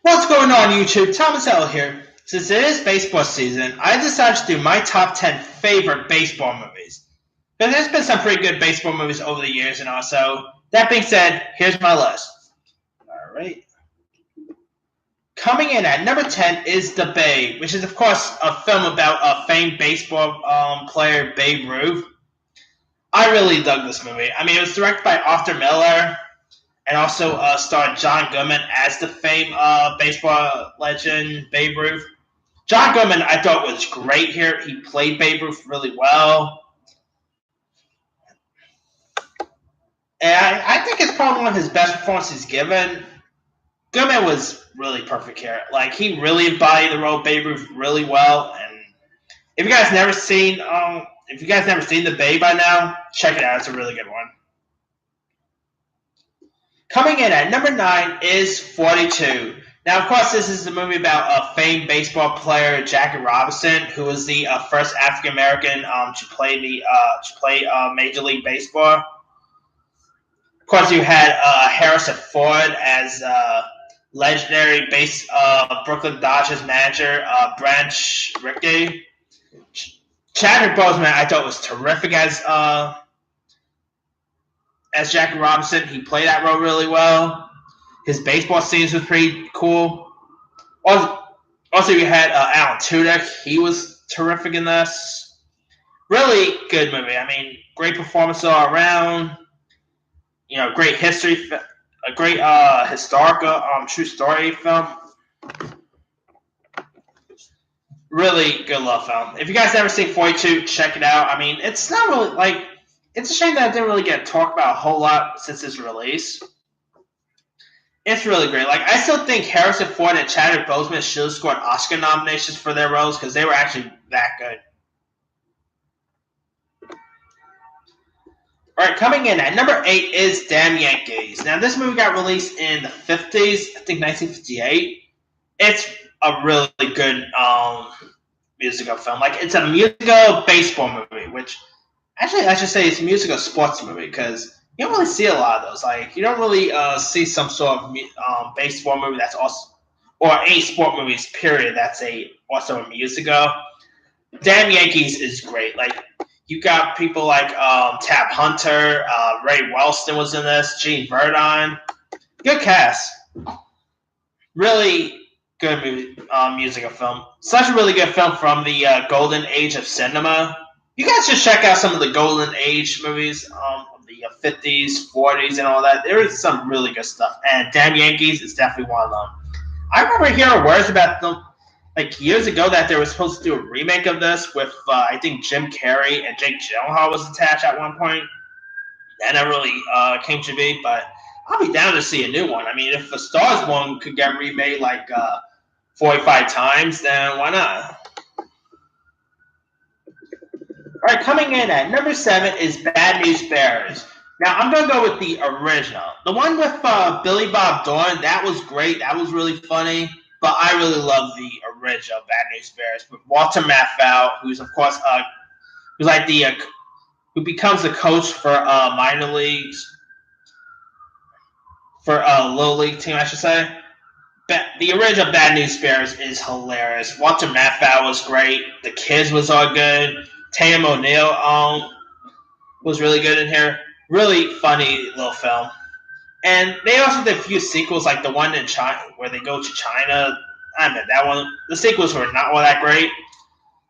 What's going on, YouTube? Thomas L here. Since it is baseball season, I decided to do my top 10 favorite baseball movies. But there's been some pretty good baseball movies over the years, and also, that being said, here's my list. Alright. Coming in at number 10 is The Babe, which is, of course, a film about a famed baseball player, Babe Ruth. I really dug this movie. I mean, it was directed by Arthur Miller, and also starred John Goodman as the famed baseball legend Babe Ruth. John Goodman, I thought was great here. He played Babe Ruth really well, and I think it's probably one of his best performances given. Goodman was really perfect here. Like he really embodied the role of Babe Ruth really well. And if you guys never seen The Babe by now, check it out. It's a really good one. Coming in at number 9 is 42. Now, of course, this is a movie about a famed baseball player, Jackie Robinson, who was the first African American to play Major League Baseball. Of course, you had Harrison Ford as legendary Brooklyn Dodgers manager, Branch Rickey. Chadwick Boseman, I thought was terrific as Jackie Robinson. He played that role really well. His baseball scenes was pretty cool. Also you had Alan Tudyk. He was terrific in this. Really good movie. I mean, great performance all around. You know, great history, a great historical true story film. Really good love film. If you guys never seen 42, check it out. I mean, it's not really like it's a shame that it didn't really get talked about a whole lot since its release. It's really great. Like I still think Harrison Ford and Chadwick Boseman should have scored Oscar nominations for their roles because they were actually that good. All right, coming in at number 8 is Damn Yankees. Now this movie got released in the 50s, I think 1958. It's a really good musical film. Like it's a musical baseball movie, which actually I should say it's a musical sports movie because you don't really see a lot of those. Like you don't really see some sort of baseball movie that's also or any sport movies period that's also a musical. Damn Yankees is great. Like you got people like Tab Hunter, Ray Wellston was in this, Gene Verdon. Good cast. Really good movie, musical film. Such a really good film from the golden age of cinema. You guys should check out some of the golden age movies of the 50s, 40s, and all that. There is some really good stuff. And Damn Yankees is definitely one of them. I remember hearing words about them like years ago that they were supposed to do a remake of this with I think Jim Carrey and Jake Gyllenhaal was attached at one point. That never really came to be, but I'll be down to see a new one. I mean, if the Stars one could get remade like 45 times, then why not? All right, coming in at number 7 is Bad News Bears. Now, I'm going to go with the original. The one with Billy Bob Thornton, that was great. That was really funny. But I really love the original Bad News Bears with Walter Matthau, who's, of course, who's like who becomes the coach for minor leagues, for a little league team, I should say. The original Bad News Bears is hilarious. Walter Matthau was great. The kids was all good. Tatum O'Neal was really good in here. Really funny little film. And they also did a few sequels, like the one in China where they go to China. I mean, that one. The sequels were not all that great.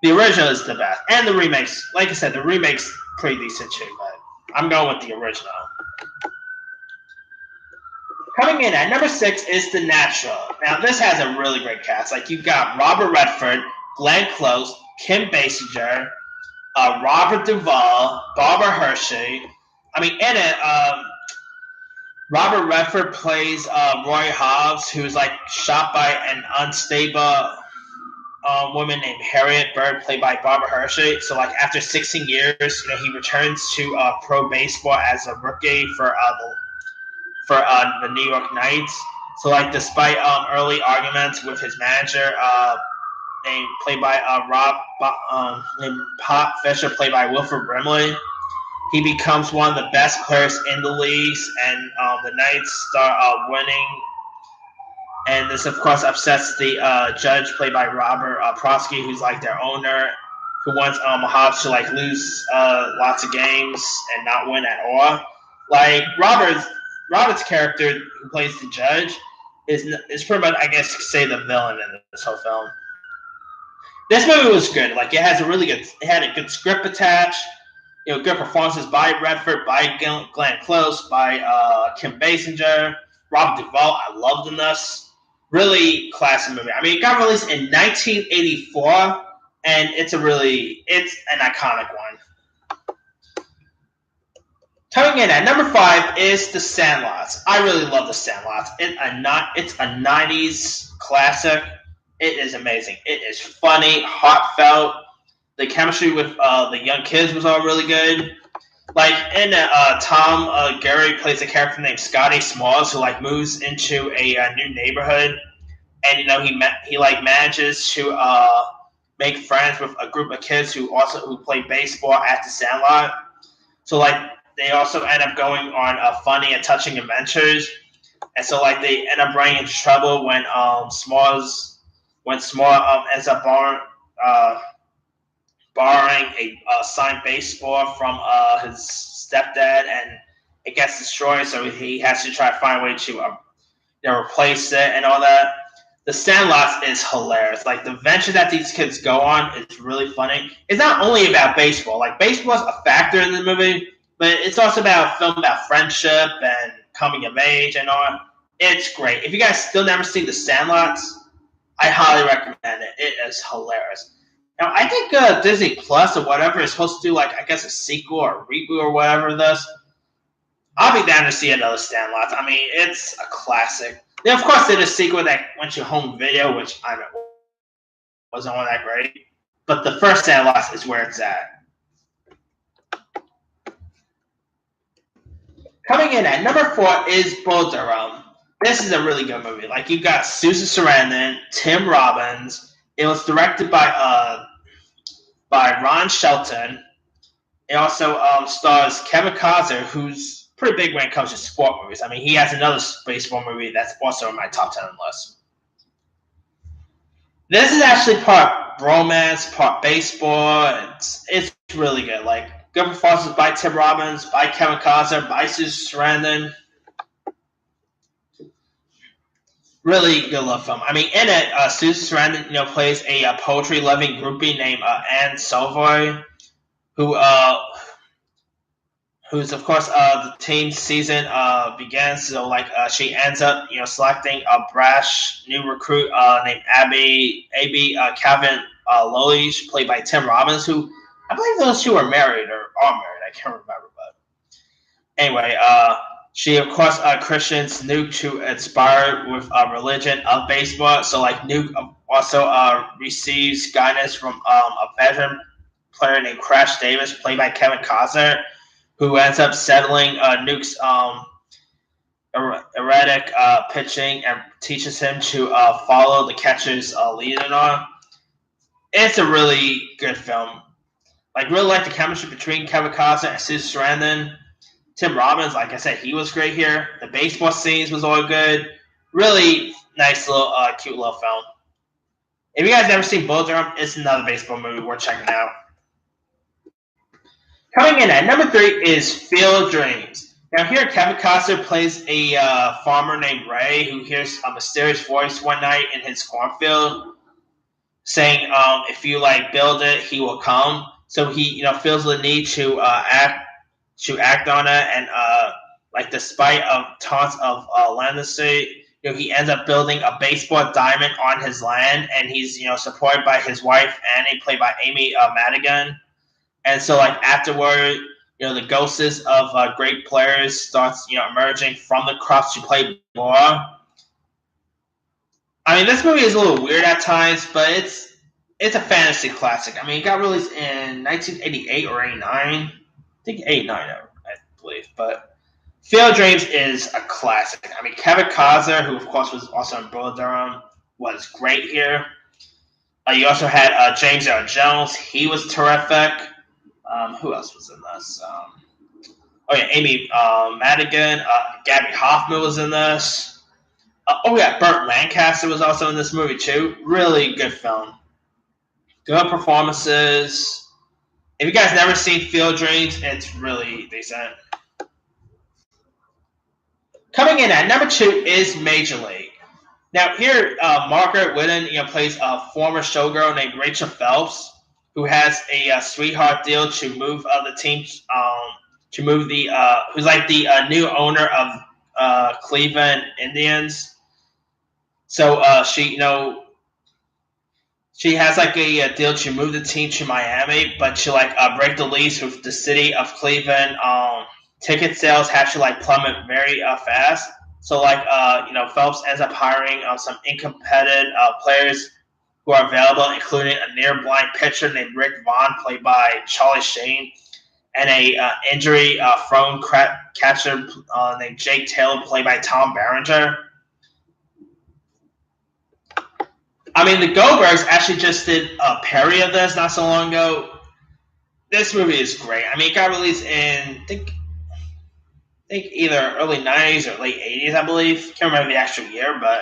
The original is the best, and the remakes. Like I said, the remakes pretty decent too. But I'm going with the original. Coming in at number 6 is The Natural. Now, this has a really great cast. Like, you've got Robert Redford, Glenn Close, Kim Basinger, Robert Duvall, Barbara Hershey. I mean, in it, Robert Redford plays Roy Hobbs, who's, like, shot by an unstable woman named Harriet Bird, played by Barbara Hershey. So, like, after 16 years, he returns to pro baseball as a rookie for the New York Knights. So, like, despite early arguments with his manager, played by named Pop Fisher, played by Wilford Brimley, he becomes one of the best players in the leagues, and the Knights start winning And this, of course, upsets the judge, played by Robert Prosky, who's like their owner, who wants Hobbs to like lose lots of games and not win at all. Like Robert's character, who plays the judge, is pretty much, I guess, you could say, the villain in this whole film. This movie was good. Like it had a good script attached. Good performances by Redford, by Glenn Close, by Kim Basinger, Robert Duvall. I loved in this. Really classic movie. I mean, it got released in 1984, and it's an iconic one. Coming in at number 5 is The Sandlot. I really love The Sandlot. It's a 90s classic. It is amazing. It is funny, heartfelt. The chemistry with the young kids was all really good. Like in Tom Gary plays a character named Scotty Smalls, who like moves into a new neighborhood, and he like manages to make friends with a group of kids who play baseball at the Sandlot. So like they also end up going on funny and touching adventures, and so like they end up running into trouble when Small ends up borrowing a signed baseball from his stepdad, and it gets destroyed. So he has to try to find a way to replace it and all that. The Sandlot is hilarious. Like the venture that these kids go on is really funny. It's not only about baseball. Like baseball is a factor in the movie, but it's also about film about friendship and coming of age and all. It's great. If you guys still never seen The Sandlot, I highly recommend it. It is hilarious. Now, I think Disney Plus or whatever is supposed to do, like, I guess a sequel or a reboot or whatever of this. I'll be down to see another Sandlot. I mean, it's a classic. They, of course, did a sequel that went to home video, which I don't know, wasn't all that great. But the first Sandlot is where it's at. Coming in at number 4 is Bull Durham. This is a really good movie. Like, you've got Susan Sarandon, Tim Robbins. It was directed by Ron Shelton. It also stars Kevin Costner, who's pretty big when it comes to sport movies. I mean, he has another baseball movie that's also on my top 10 list. This is actually part romance, part baseball. It's really good. Like, good performances by Tim Robbins, by Kevin Costner, by Susan Sarandon. Really good love film. I mean, in it, Susan Sarandon, plays a poetry-loving groupie named Anne Savoy, who's of course the teen season begins. So like she ends up selecting a brash new recruit named Abby Calvin Loesch, played by Tim Robbins, who I believe those two are married or are married. I can't remember, but anyway, she of course Christians Nuke to inspire with religion of baseball. So like Nuke also receives guidance from a veteran player named Crash Davis, played by Kevin Costner, who ends up settling Nuke's erratic pitching and teaches him to follow the catcher's lead and all. It's a really good film. Like, really like the chemistry between Kevin Costner and Susan Sarandon. Tim Robbins, like I said, he was great here. The baseball scenes was all good. Really nice little, cute little film. If you guys never seen Bull Durham, it's another baseball movie worth checking out. Coming in at number 3 is Field Dreams. Now here, Kevin Costner plays a farmer named Ray who hears a mysterious voice one night in his cornfield saying, "If you build it, he will come." So he feels the need to act on it, and despite taunts of Lannister, he ends up building a baseball diamond on his land, and he's supported by his wife Annie, played by Amy Madigan. And so, afterward, the ghosts of great players starts, emerging from the crops to play ball. I mean, this movie is a little weird at times, but it's a fantasy classic. I mean, it got released in 1988 or 89. I think 89, I believe. But Field Dreams is a classic. I mean, Kevin Costner, who of course was also in Bull Durham, was great here. You also had James Earl Jones. He was terrific. Who else was in this? Amy Madigan. Gabby Hoffman was in this. Oh yeah, Burt Lancaster was also in this movie too. Really good film. Good performances. If you guys never seen Field Dreams, it's really decent. Coming in at number 2 is Major League. Now here, Margaret Whitten, plays a former showgirl named Rachel Phelps, who has a sweetheart deal to move the team, to move who's like the new owner of Cleveland Indians. So she has like a deal to move the team to Miami, but to like break the lease with the city of Cleveland. Ticket sales have to like plummet very fast. So like Phelps ends up hiring some incompetitive players who are available, including a near blind pitcher named Rick Vaughn, played by Charlie Sheen, and a injury prone catcher named Jake Taylor, played by Tom Berenger. I mean, the Goldbergs actually just did a parody of this not so long ago. This movie is great. I mean, it got released in I think either early '90s or late '80s, I believe. Can't remember the actual year, but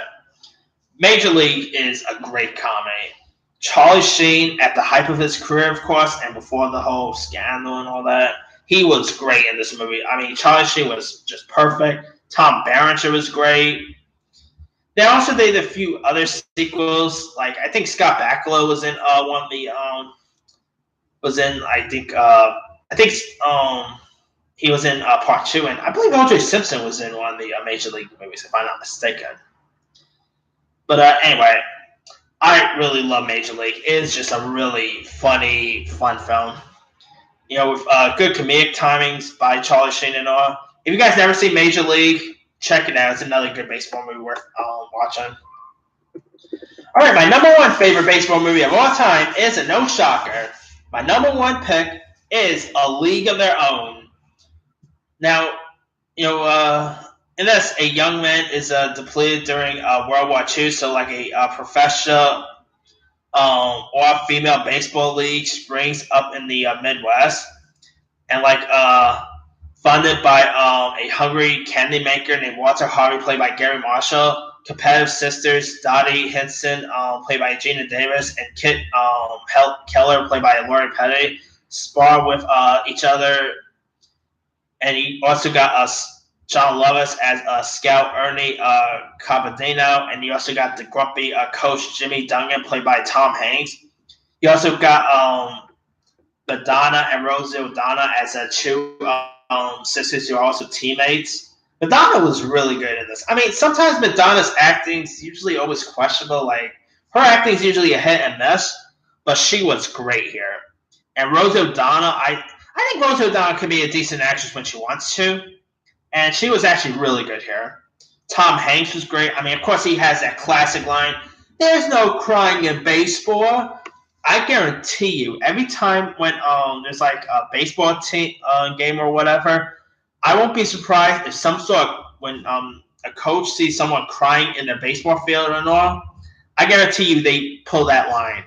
Major League is a great comedy. Charlie Sheen, at the height of his career, of course, and before the whole scandal and all that, he was great in this movie. I mean, Charlie Sheen was just perfect. Tom Berenger was great. They also did a few other sequels. Like I think Scott Bakula was in one of the was in I think he was in part 2, and I believe O.J. Simpson was in one of the Major League movies, if I'm not mistaken. But anyway, I really love Major League. It's just a really funny, fun film. With good comedic timings by Charlie Sheen and all. If you guys never seen Major League, check it out. It's another good baseball movie worth watching. All right, my number 1 favorite baseball movie of all time is a no shocker. My number 1 pick is A League of Their Own. Now, in this, a young man is depleted during World War II, so like a professional or female baseball league springs up in the Midwest, and like funded by a hungry candy maker named Walter Harvey, played by Gary Marshall. Competitive sisters Dottie Hinson, played by Gina Davis, and Kit Keller, played by Lori Petty, spar with each other. And you also got John Lovitz as Scout Ernie Cavadino, and you also got the grumpy coach Jimmy Dungan, played by Tom Hanks. You also got Madonna and Rosie O'Donnell as two sisters who are also teammates. Madonna was really good in this. I mean, sometimes Madonna's acting is usually always questionable. Like, her acting is usually a hit and miss, but she was great here. And Rosie O'Donnell, I think Rosie O'Donnell can be a decent actress when she wants to, and she was actually really good here. Tom Hanks was great. I mean, of course, he has that classic line, "There's no crying in baseball." I guarantee you, every time when there's like a baseball team game or whatever, I won't be surprised if when a coach sees someone crying in their baseball field and all. I guarantee you they pull that line.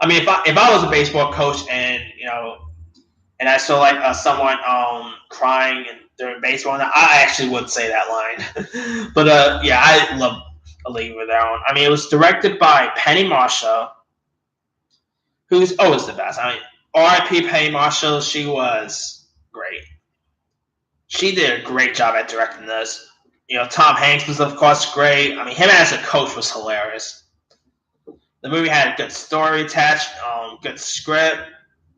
I mean, if I was a baseball coach and and I saw like someone crying during baseball, I actually would say that line. But yeah, I love A League of Their Own. I mean, it was directed by Penny Marshall, who's always the best. I mean, R.I.P. Penny Marshall. She was great. She did a great job at directing this. Tom Hanks was of course great. I mean, him as a coach was hilarious. The movie had a good story attached, good script.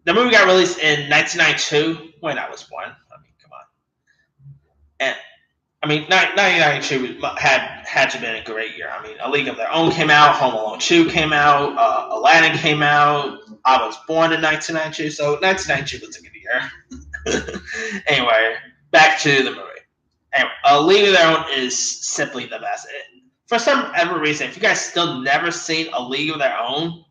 The movie got released in 1992 when I was born. I mean, come on. And I mean, 1992 had to have been a great year. I mean, A League of Their Own came out, Home Alone 2 came out, Aladdin came out. I was born in 1992, so 1992 was a good year. Anyway, back to the movie. Anyway, A League of Their Own is simply the best. For some ever reason, if you guys still never seen A League of Their Own,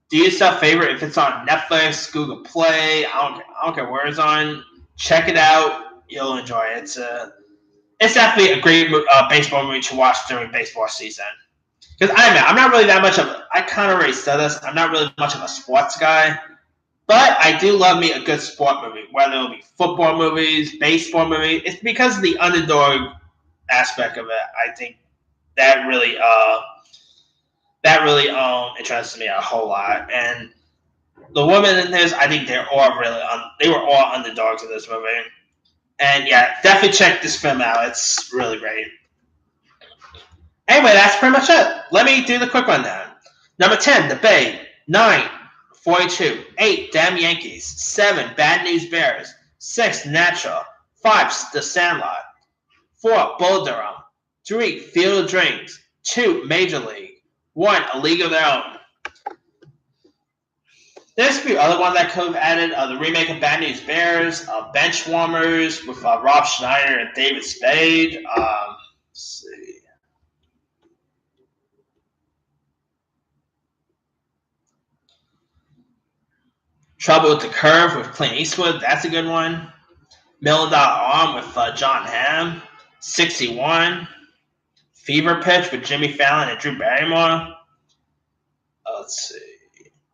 do yourself a favor. If it's on Netflix, Google Play, I don't care where it's on, check it out. You'll enjoy it. It's definitely a great baseball movie to watch during baseball season. Because I'm not really that much of. I kind of already said this. I'm not really much of a sports guy. But I do love me a good sport movie, whether it'll be football movies, baseball movies. It's because of the underdog aspect of it, I think. that really interested me a whole lot. And the women in this, I think they were all underdogs in this movie. And yeah, definitely check this film out. It's really great. Anyway, that's pretty much it. Let me do the quick one then. Number 10, The Bay. 9, 42. 8, Damn Yankees. 7, Bad News Bears. 6, Natural. 5, The Sandlot. 4, Bull Durham. 3, Field of Dreams. 2, Major League. 1, A League of Their Own. There's a few other ones that could have added. The remake of Bad News Bears, Benchwarmers with Rob Schneider and David Spade. Let's see. Trouble with the Curve with Clint Eastwood. That's a good one. $1 Million Arm with John Hamm. 61. Fever Pitch with Jimmy Fallon and Drew Barrymore. Let's see.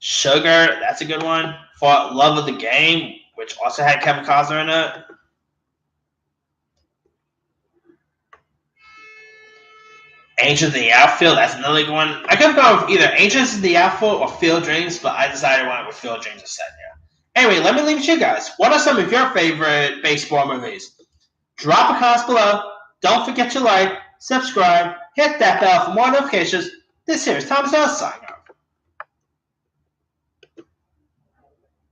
Sugar, that's a good one. For Love of the Game, which also had Kevin Costner in it. Angels in the Outfield, that's another good one. I could have gone with either Angels in the Outfield or Field Dreams, but I decided I went with Field Dreams instead here. Anyway, let me leave it to you guys. What are some of your favorite baseball movies? Drop a comment below. Don't forget to like, subscribe, hit that bell for more notifications. This here is Thomas Ellis signing.